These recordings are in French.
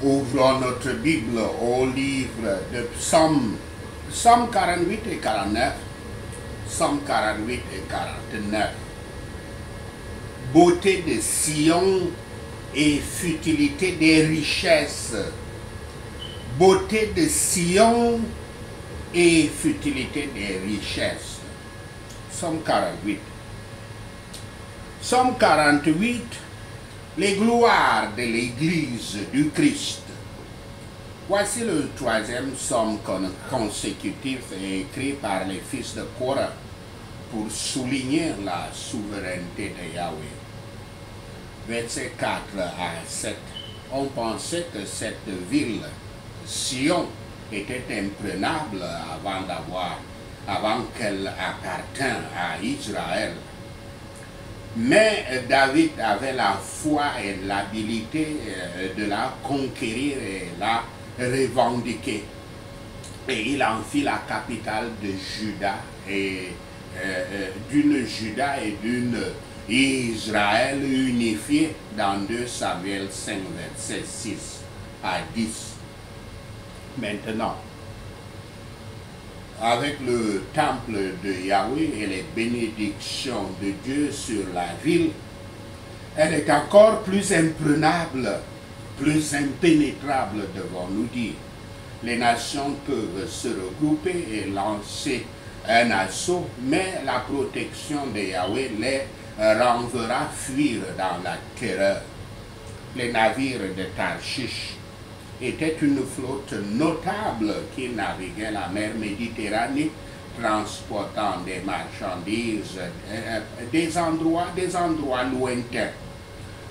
Ouvrons notre Bible au livre de Psaume 48 et 49. Psaume 48 et 49. Beauté de Sion et futilité des richesses. Beauté de Sion et futilité des richesses. Psaume 48. Psaume 48, les gloires de l'Église du Christ. Voici le troisième psaume consécutif écrit par les fils de Korah pour souligner la souveraineté de Yahweh. Versets 4 à 7. On pensait que cette ville, Sion, était imprenable avant qu'elle appartînt à Israël. Mais David avait la foi et l'habilité de la conquérir et la revendiquer. Et il en fit la capitale de Juda et d'une Juda et d'une Israël unifiée dans 2 Samuel 5, versets 6 à 10. Maintenant, avec le temple de Yahweh et les bénédictions de Dieu sur la ville, elle est encore plus imprenable, plus impénétrable, devons-nous dire. Les nations peuvent se regrouper et lancer un assaut, mais la protection de Yahweh les renverra fuir dans la terreur. Les navires de Tarshish était une flotte notable qui naviguait la mer Méditerranée, transportant des marchandises des endroits lointains.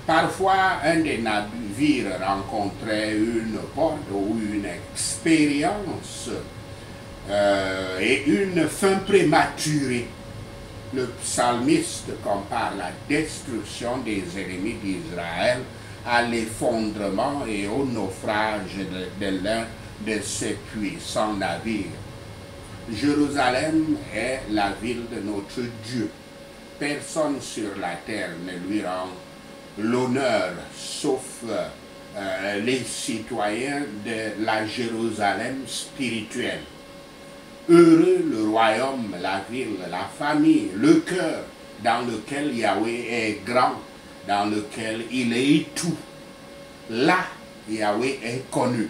Parfois, un des navires rencontrait une porte ou une expérience et une fin prématurée. Le psalmiste compare la destruction des ennemis d'Israël à l'effondrement et au naufrage de l'un de ses puissants navires. Jérusalem est la ville de notre Dieu. Personne sur la terre ne lui rend l'honneur, sauf les citoyens de la Jérusalem spirituelle. Heureux le royaume, la ville, la famille, le cœur dans lequel Yahweh est grand, dans lequel il est tout. Là, Yahweh est connu.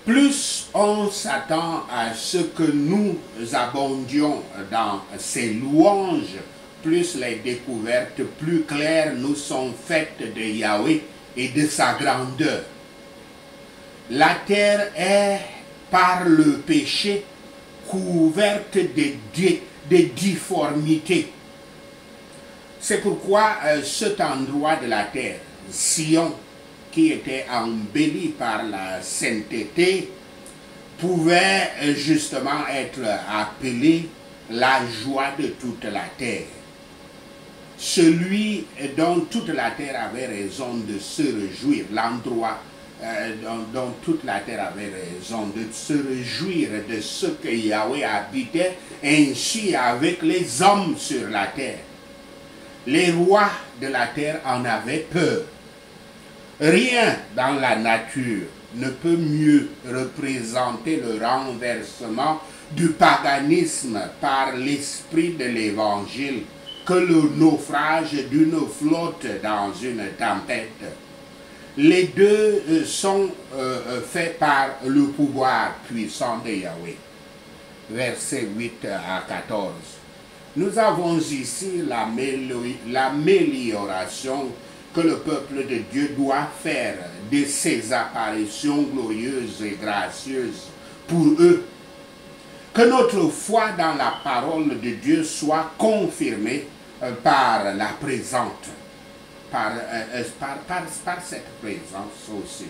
Plus on s'attend à ce que nous abondions dans ces louanges, plus les découvertes plus claires nous sont faites de Yahweh et de sa grandeur. La terre est, par le péché, couverte de difformités. C'est pourquoi cet endroit de la terre, Sion, qui était embelli par la sainteté, pouvait justement être appelé la joie de toute la terre. Celui dont toute la terre avait raison de se réjouir, l'endroit dont toute la terre avait raison de se réjouir de ce que Yahweh habitait, ainsi avec les hommes sur la terre. Les rois de la terre en avaient peur. Rien dans la nature ne peut mieux représenter le renversement du paganisme par l'esprit de l'Évangile que le naufrage d'une flotte dans une tempête. Les deux sont faits par le pouvoir puissant de Yahweh. Versets 8 à 14. Nous avons ici l'amélioration que le peuple de Dieu doit faire de ces apparitions glorieuses et gracieuses pour eux. Que notre foi dans la parole de Dieu soit confirmée par la présente, par cette présence aussi.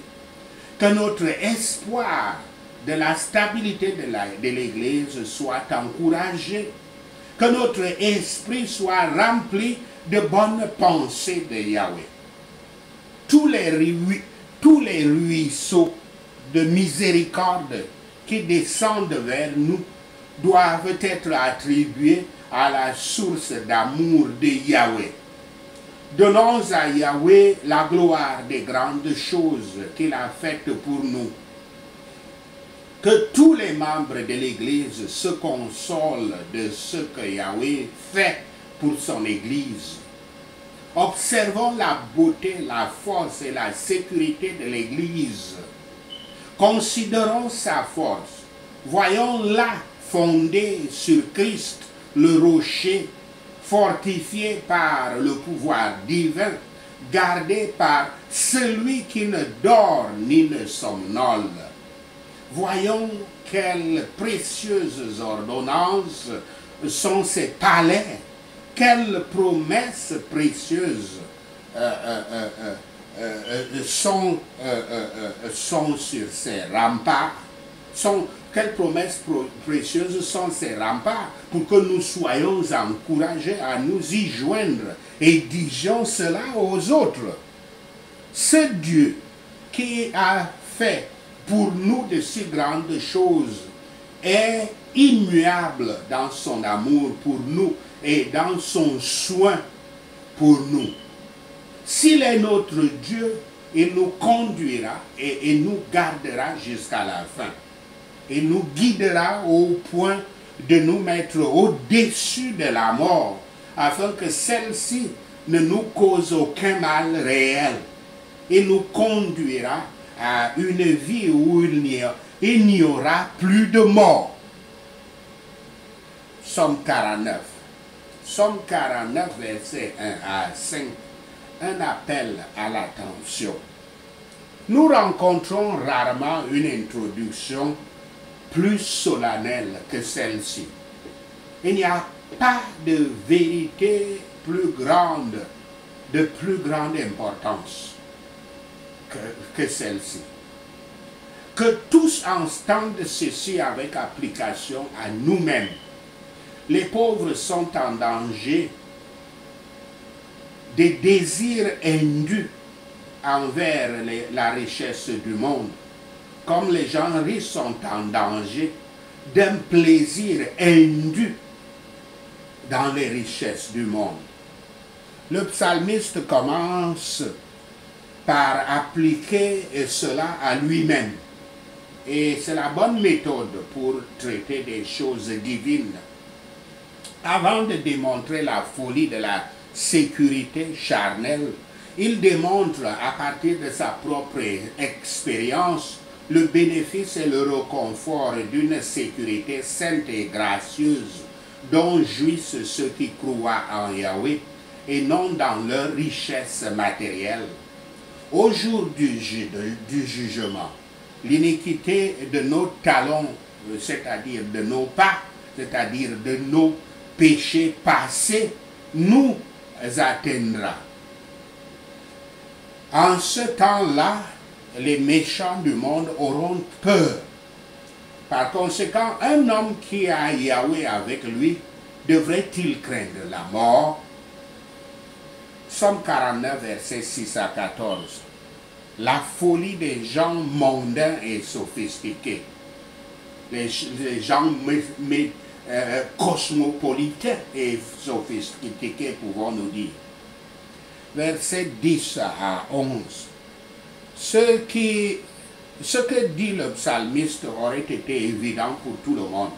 Que notre espoir de la stabilité de l'Église soit encouragé. Que notre esprit soit rempli de bonnes pensées de Yahweh. Tous les ruisseaux de miséricorde qui descendent vers nous doivent être attribués à la source d'amour de Yahweh. Donnons à Yahweh la gloire des grandes choses qu'il a faites pour nous. Que tous les membres de l'Église se consolent de ce que Yahweh fait pour son Église. Observons la beauté, la force et la sécurité de l'Église. Considérons sa force. Voyons-la fondée sur Christ, le rocher, fortifié par le pouvoir divin, gardé par celui qui ne dort ni ne somnole. Voyons quelles précieuses ordonnances sont ces palais, quelles promesses précieuses sont sur ces remparts, quelles promesses précieuses sont ces remparts pour que nous soyons encouragés à nous y joindre et disions cela aux autres. Ce Dieu qui a fait pour nous de si grandes choses est immuable dans son amour pour nous et dans son soin pour nous. S'il est notre Dieu, il nous conduira et nous gardera jusqu'à la fin. Il nous guidera au point de nous mettre au-dessus de la mort, afin que celle-ci ne nous cause aucun mal réel. Il nous conduira à une vie où il n'y aura plus de mort. Psaume 49. Psaume 49, versets 1 à 5. Un appel à l'attention. Nous rencontrons rarement une introduction plus solennelle que celle-ci. Il n'y a pas de vérité plus grande, de plus grande importance que celle-ci. Que tous entendent ceci avec application à nous-mêmes. Les pauvres sont en danger des désirs indus envers la richesse du monde, comme les gens riches sont en danger d'un plaisir indu dans les richesses du monde. Le psalmiste commence par appliquer cela à lui-même. Et c'est la bonne méthode pour traiter des choses divines. Avant de démontrer la folie de la sécurité charnelle, il démontre à partir de sa propre expérience le bénéfice et le réconfort d'une sécurité sainte et gracieuse dont jouissent ceux qui croient en Yahweh et non dans leur richesse matérielle. Au jour du jugement, l'iniquité de nos talons, c'est-à-dire de nos pas, c'est-à-dire de nos péchés passés, nous atteindra. En ce temps-là, les méchants du monde auront peur. Par conséquent, un homme qui a Yahweh avec lui, devrait-il craindre la mort? Psaume 49, versets 6 à 14. La folie des gens mondains et sophistiqués. Les gens cosmopolitains et sophistiqués, pouvons-nous dire. Versets 10 à 11. Ce que dit le psalmiste aurait été évident pour tout le monde.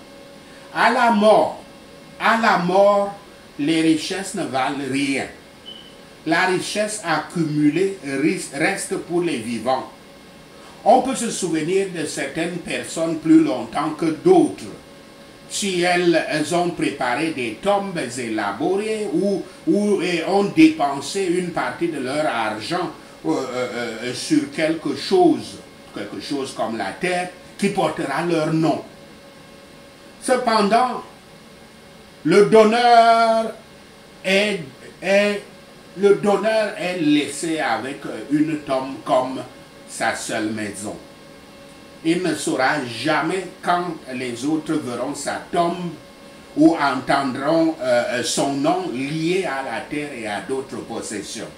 À la mort, les richesses ne valent rien. La richesse accumulée reste pour les vivants. On peut se souvenir de certaines personnes plus longtemps que d'autres. Si elles ont préparé des tombes élaborées ou ont dépensé une partie de leur argent sur quelque chose comme la terre qui portera leur nom. Cependant, le donneur est laissé avec une tombe comme sa seule maison. Il ne saura jamais quand les autres verront sa tombe ou entendront son nom lié à la terre et à d'autres possessions.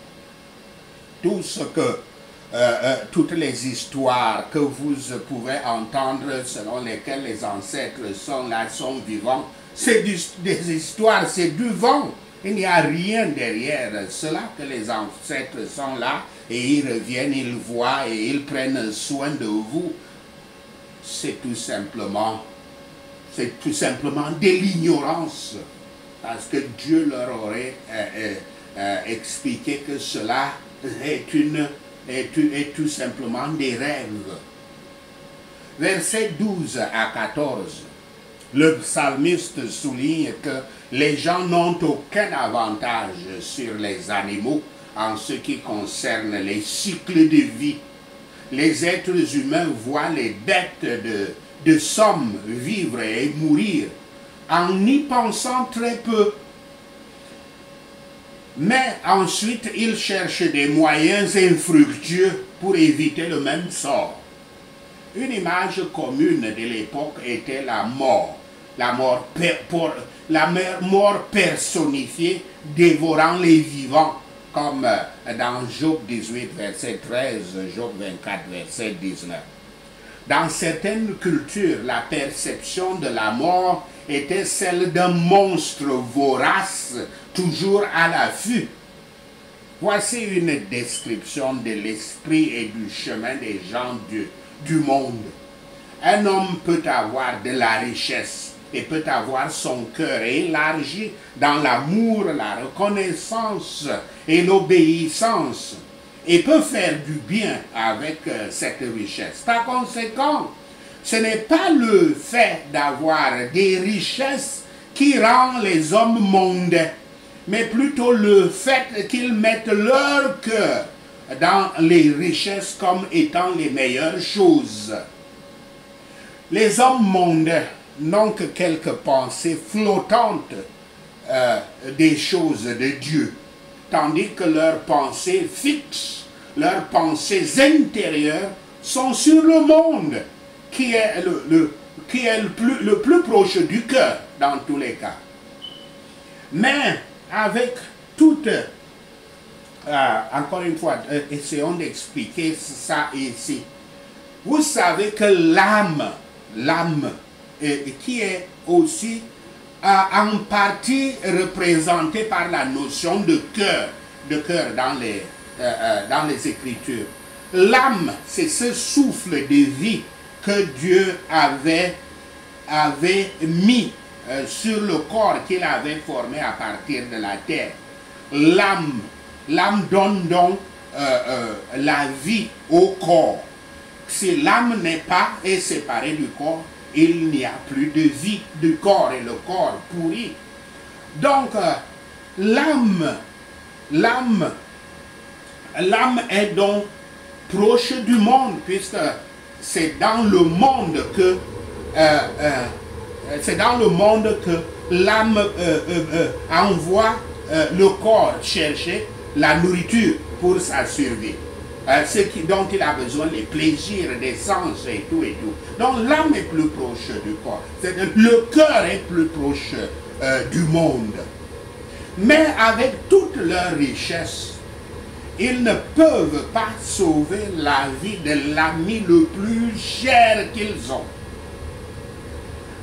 Toutes les histoires que vous pouvez entendre selon lesquelles les ancêtres sont là, sont vivants, c'est des histoires, c'est du vent. Il n'y a rien derrière cela, que les ancêtres sont là et ils reviennent, ils voient et ils prennent soin de vous. C'est tout simplement de l'ignorance, parce que Dieu leur aurait expliqué que cela est tout simplement des rêves. Versets 12 à 14. Le psalmiste souligne que les gens n'ont aucun avantage sur les animaux en ce qui concerne les cycles de vie. Les êtres humains voient les bêtes de somme vivre et mourir en y pensant très peu. Mais ensuite, ils cherchent des moyens infructueux pour éviter le même sort. Une image commune de l'époque était la mort. La mort personnifiée dévorant les vivants, comme dans Job 18, verset 13, Job 24, verset 19. Dans certaines cultures, la perception de la mort était celle d'un monstre vorace, toujours à l'affût. Voici une description de l'esprit et du chemin des gens du monde. Un homme peut avoir de la richesse et peut avoir son cœur élargi dans l'amour, la reconnaissance et l'obéissance, et peut faire du bien avec cette richesse. Par conséquent, ce n'est pas le fait d'avoir des richesses qui rend les hommes mondains, mais plutôt le fait qu'ils mettent leur cœur dans les richesses comme étant les meilleures choses. Les hommes mondains n'ont que quelques pensées flottantes des choses de Dieu, tandis que leurs pensées fixes, leurs pensées intérieures sont sur le monde, qui est le plus proche du cœur dans tous les cas. Mais avec toute... encore une fois, essayons d'expliquer ça ici. Vous savez que l'âme, qui est aussi en partie représentée par la notion de cœur dans les Écritures. L'âme, c'est ce souffle de vie que Dieu avait mis sur le corps qu'il avait formé à partir de la terre. L'âme donne donc la vie au corps. Si l'âme n'est pas séparée du corps, il n'y a plus de vie du corps et le corps pourrit. Donc, l'âme est donc proche du monde, puisque c'est dans le monde que l'âme envoie le corps chercher la nourriture pour sa survie. Ce dont il a besoin, les plaisirs des sens et tout et tout. Donc l'âme est plus proche du corps. Le cœur est plus proche du monde. Mais avec toute leur richesse, ils ne peuvent pas sauver la vie de l'ami le plus cher qu'ils ont.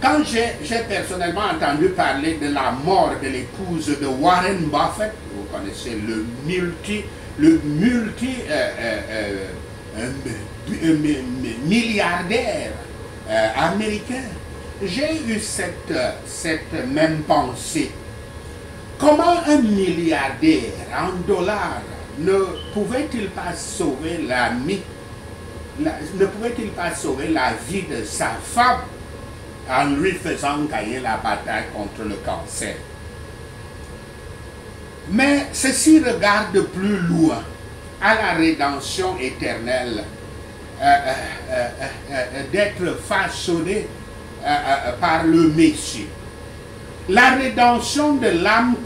Quand j'ai personnellement entendu parler de la mort de l'épouse de Warren Buffett, vous connaissez le milliardaire américain, j'ai eu cette même pensée. Comment un milliardaire en dollars ne pouvait-il pas sauver la vie de sa femme en lui faisant gagner la bataille contre le cancer? Mais ceci regarde plus loin, à la rédemption éternelle, d'être façonné par le Messie. La rédemption de l'âme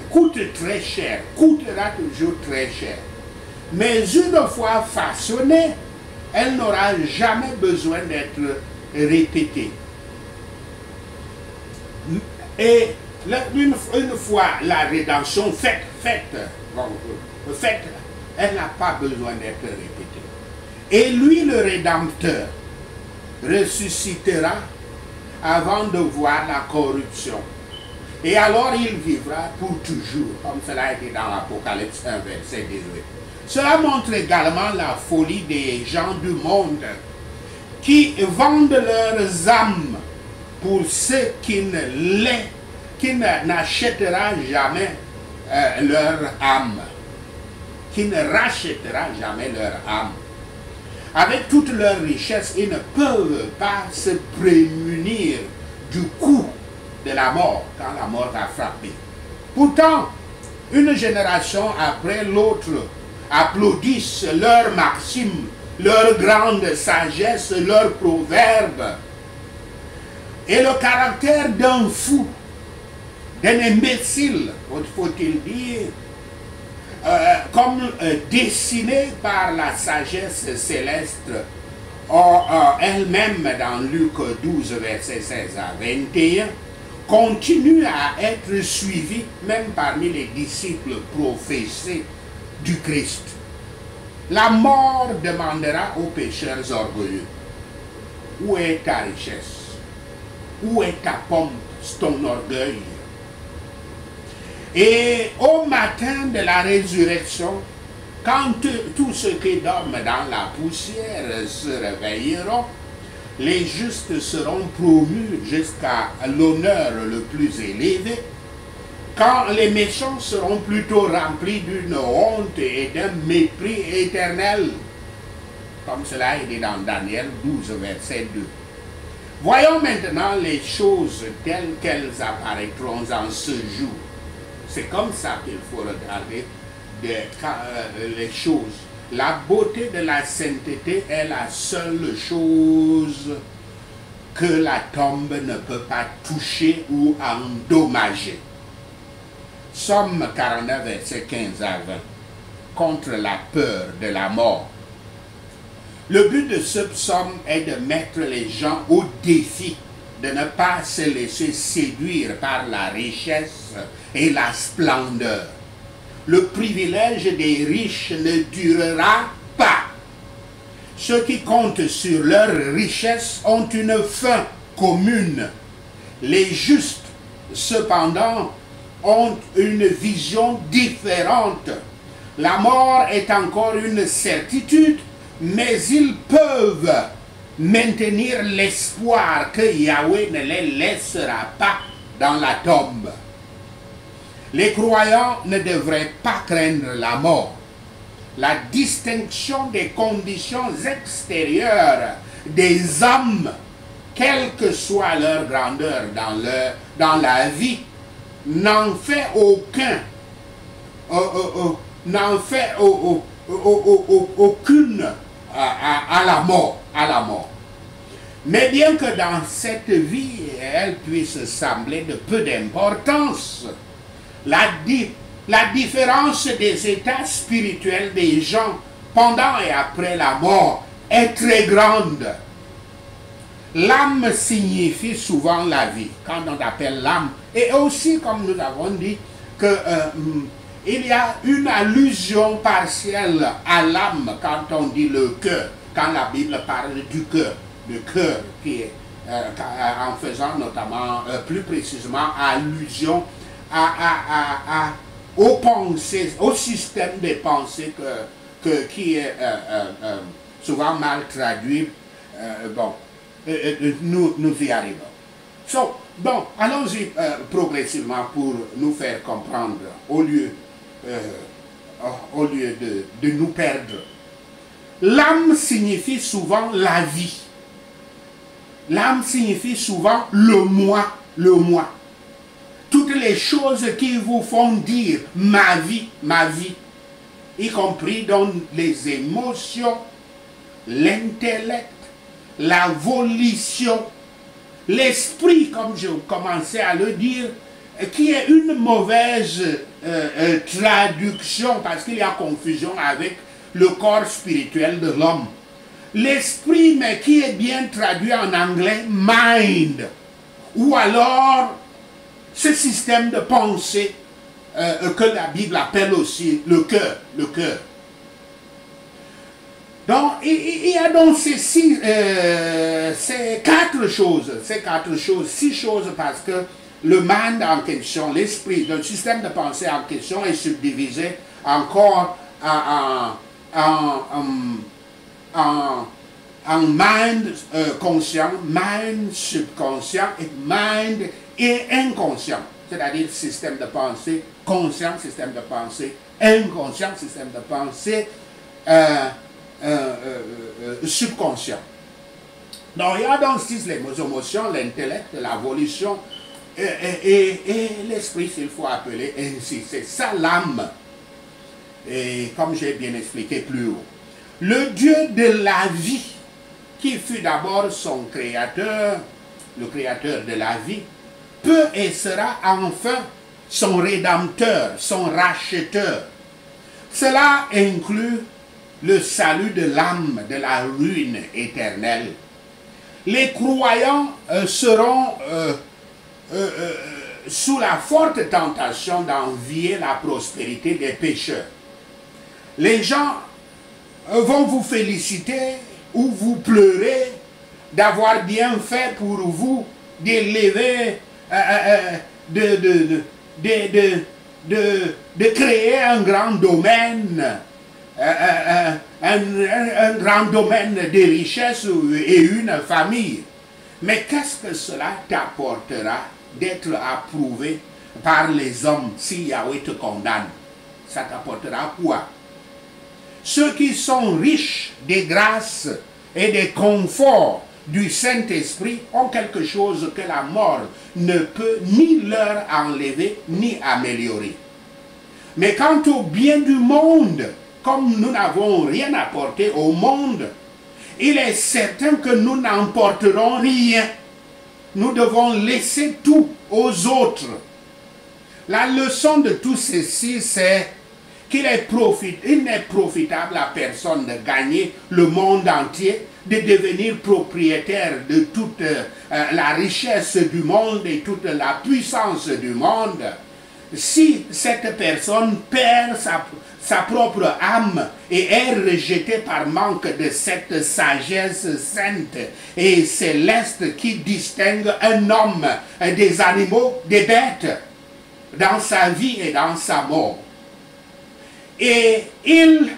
coûte très cher, coûtera toujours très cher. Mais une fois façonnée, elle n'aura jamais besoin d'être répétée. Et une fois la rédemption faite, elle n'a pas besoin d'être répétée. Et lui, le Rédempteur, ressuscitera avant de voir la corruption. Et alors il vivra pour toujours, comme cela est dit dans l'Apocalypse 1, verset 18. Cela montre également la folie des gens du monde qui vendent leurs âmes pour ceux qui n'achètera jamais leur âme, qui ne rachètera jamais leur âme. Avec toute leur richesse, ils ne peuvent pas se prémunir du coup de la mort, quand la mort a frappé. Pourtant, une génération après l'autre applaudissent leurs maximes, leur grande sagesse, leurs proverbes. Et le caractère d'un fou, d'un imbécile, faut-il dire, comme dessiné par la sagesse céleste, elle-même dans Luc 12, verset 16 à 21, continue à être suivie même parmi les disciples professés du Christ. La mort demandera aux pécheurs orgueilleux: où est ta richesse? Où est ta pompe, ton orgueil? Et au matin de la résurrection, quand tous ceux qui dorment dans la poussière se réveilleront, les justes seront promus jusqu'à l'honneur le plus élevé, quand les méchants seront plutôt remplis d'une honte et d'un mépris éternel, comme cela est dit dans Daniel 12, verset 2. Voyons maintenant les choses telles qu'elles apparaîtront en ce jour. C'est comme ça qu'il faut regarder les choses. La beauté de la sainteté est la seule chose que la tombe ne peut pas toucher ou endommager. Somme 49, verset 15 à 20. Contre la peur de la mort. Le but de ce psaume est de mettre les gens au défi de ne pas se laisser séduire par la richesse et la splendeur. Le privilège des riches ne durera pas. Ceux qui comptent sur leur richesse ont une fin commune. Les justes, cependant, ont une vision différente. La mort est encore une certitude, mais ils peuvent maintenir l'espoir que Yahweh ne les laissera pas dans la tombe. Les croyants ne devraient pas craindre la mort. La distinction des conditions extérieures des hommes, quelle que soit leur grandeur dans la vie, n'en fait aucune à la mort. Mais bien que dans cette vie, elle puisse sembler de peu d'importance, la différence des états spirituels des gens pendant et après la mort est très grande. L'âme signifie souvent la vie, quand on appelle l'âme. Et aussi, comme nous avons dit, il y a une allusion partielle à l'âme quand on dit le cœur, quand la Bible parle du cœur, le cœur qui est, en faisant notamment, plus précisément, allusion aux pensées, au système des pensées qui est souvent mal traduit. Nous y arrivons. Donc, allons-y progressivement pour nous faire comprendre, au lieu de nous perdre. L'âme signifie souvent la vie. L'âme signifie souvent le moi. Toutes les choses qui vous font dire ma vie, y compris dans les émotions, l'intellect, la volition, l'esprit, comme je commençais à le dire, qui est une mauvaise traduction parce qu'il y a confusion avec le corps spirituel de l'homme. L'esprit, mais qui est bien traduit en anglais, mind, ou alors ce système de pensée que la Bible appelle aussi le cœur. Donc, il y a donc ces quatre choses, 6 choses, parce que le mind en question, l'esprit, le système de pensée en question est subdivisé encore en mind conscient, mind subconscient et mind et inconscient. C'est-à-dire système de pensée conscient, système de pensée inconscient, système de pensée subconscient. Donc il y a dans six les émotions, l'intellect, la volition et l'esprit, s'il faut appeler ainsi. C'est ça l'âme. Et comme j'ai bien expliqué plus haut. Le Dieu de la vie, qui fut d'abord son créateur, le créateur de la vie, peut et sera enfin son rédempteur, son racheteur. Cela inclut le salut de l'âme de la ruine éternelle. Les croyants seront sous la forte tentation d'envier la prospérité des pécheurs. Les gens vont vous féliciter ou vous pleurer d'avoir bien fait pour vous d'élever, de créer un grand domaine, un grand domaine de richesse et une famille. Mais qu'est-ce que cela t'apportera d'être approuvé par les hommes si Yahweh te condamne? Ça t'apportera quoi? Ceux qui sont riches des grâces et des conforts du Saint-Esprit ont quelque chose que la mort ne peut ni leur enlever ni améliorer. Mais quant au bien du monde, comme nous n'avons rien apporté au monde, il est certain que nous n'emporterons rien. Nous devons laisser tout aux autres. La leçon de tout ceci, c'est qu'il n'est profitable à personne de gagner le monde entier, de devenir propriétaire de toute la richesse du monde et toute la puissance du monde, si cette personne perd sa propre âme et est rejetée par manque de cette sagesse sainte et céleste qui distingue un homme des animaux, des bêtes, dans sa vie et dans sa mort. Et y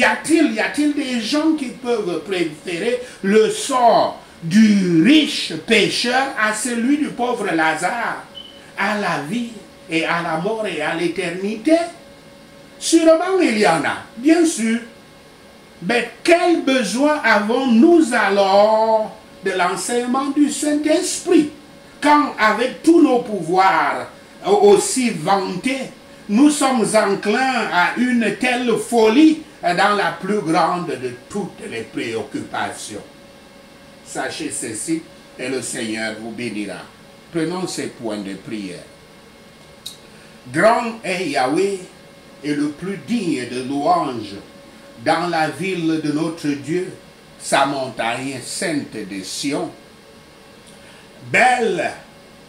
a-t-il des gens qui peuvent préférer le sort du riche pécheur à celui du pauvre Lazare, à la vie et à la mort et à l'éternité? Sûrement il y en a, bien sûr. Mais quel besoin avons-nous alors de l'enseignement du Saint-Esprit, quand avec tous nos pouvoirs aussi vantés, nous sommes enclins à une telle folie dans la plus grande de toutes les préoccupations? Sachez ceci et le Seigneur vous bénira. Prenons ces points de prière. Grand est Yahweh et le plus digne de louange dans la ville de notre Dieu, sa montagne sainte de Sion. Belle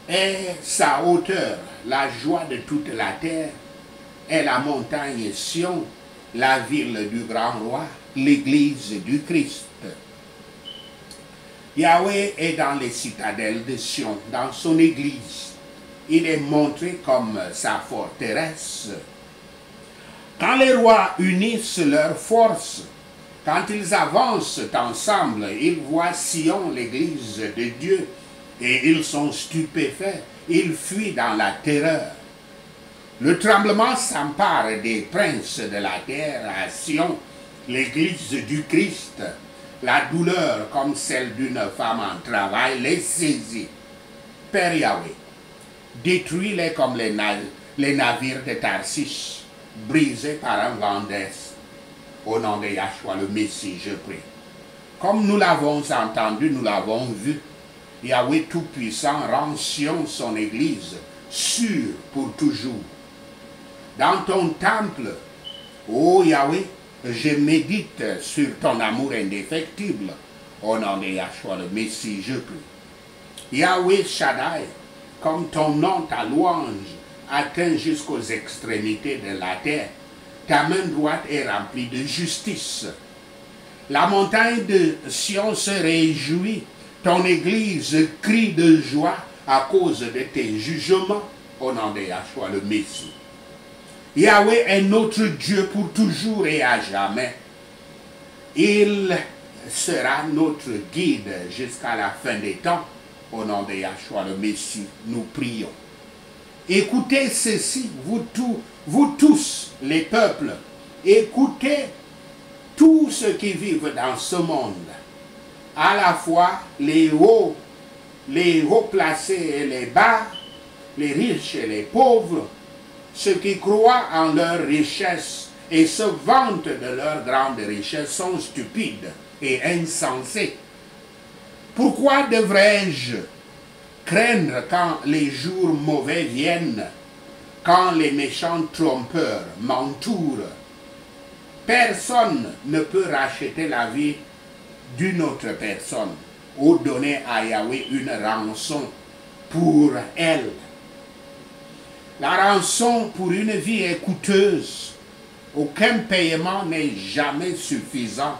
est sa hauteur, la joie de toute la terre est la montagne Sion, la ville du grand roi, l'église du Christ. Yahweh est dans les citadelles de Sion, dans son église. Il est montré comme sa forteresse. Quand les rois unissent leurs forces, quand ils avancent ensemble, ils voient Sion, l'église de Dieu, et ils sont stupéfaits, ils fuient dans la terreur. Le tremblement s'empare des princes de la terre à Sion, l'église du Christ. La douleur, comme celle d'une femme en travail, les saisit. Père Yahweh, détruis-les comme les navires de Tarsis, brisés par un vent d'est. Au nom de Yahshua le Messie, je prie. Comme nous l'avons entendu, nous l'avons vu, Yahweh Tout-Puissant rend Sion son église, sûre pour toujours. Dans ton temple, ô Yahweh, je médite sur ton amour indéfectible. Au nom de Yahshua le Messie, je prie. Yahweh Shaddai, comme ton nom, ta louange, atteint jusqu'aux extrémités de la terre, ta main droite est remplie de justice. La montagne de Sion se réjouit, ton église crie de joie à cause de tes jugements, au nom de Yahshua le Messie. Yahweh est notre Dieu pour toujours et à jamais. Il sera notre guide jusqu'à la fin des temps. Au nom de Yahshua le Messie, nous prions. Écoutez ceci, vous tous, les peuples, écoutez tous ceux qui vivent dans ce monde, à la fois les hauts placés et les bas, les riches et les pauvres, ceux qui croient en leur richesse et se vantent de leur grande richesse sont stupides et insensés. Pourquoi devrais-je craindre quand les jours mauvais viennent, quand les méchants trompeurs m'entourent? Personne ne peut racheter la vie d'une autre personne ou donner à Yahweh une rançon pour elle. La rançon pour une vie est coûteuse. Aucun paiement n'est jamais suffisant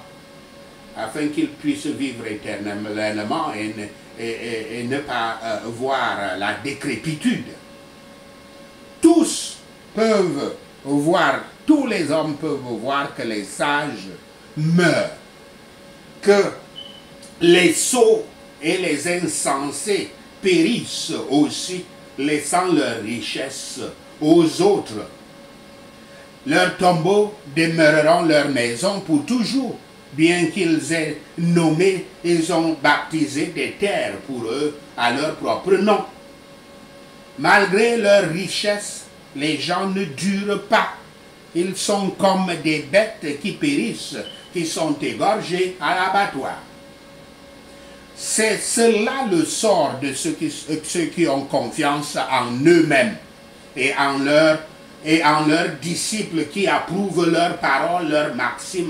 afin qu'il puisse vivre éternellement et ne pas voir la décrépitude. Tous les hommes peuvent voir que les sages meurent, que les sots et les insensés périssent aussi, laissant leur richesse aux autres. Leurs tombeaux demeureront leur maison pour toujours, bien qu'ils aient nommé, ils ont baptisé des terres pour eux à leur propre nom. Malgré leur richesse, les gens ne durent pas. Ils sont comme des bêtes qui périssent, qui sont égorgées à l'abattoir. C'est cela le sort de ceux qui ont confiance en eux-mêmes et en leurs disciples qui approuvent leurs paroles, leurs maximes.